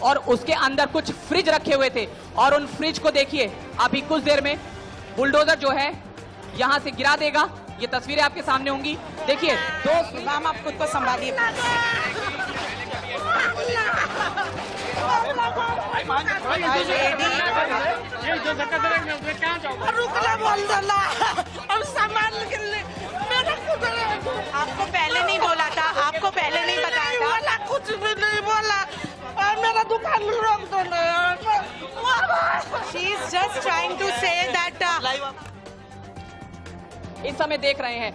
और उसके अंदर कुछ फ्रिज रखे हुए थे और उन फ्रिज को देखिए अभी कुछ देर में बुलडोजर जो है यहां से गिरा देगा। ये तस्वीरें आपके सामने होंगी। देखिए दो मैम आप खुद को संभालिए। रुकना बोल दो ना, अब सामान मेरा खुद आपको पहले नहीं बोला था, आपको पहले नहीं बताया था। बोला, कुछ भी नहीं बोला और मेरा दुकान रोक दो ना। She is just trying to say that इस समय देख रहे हैं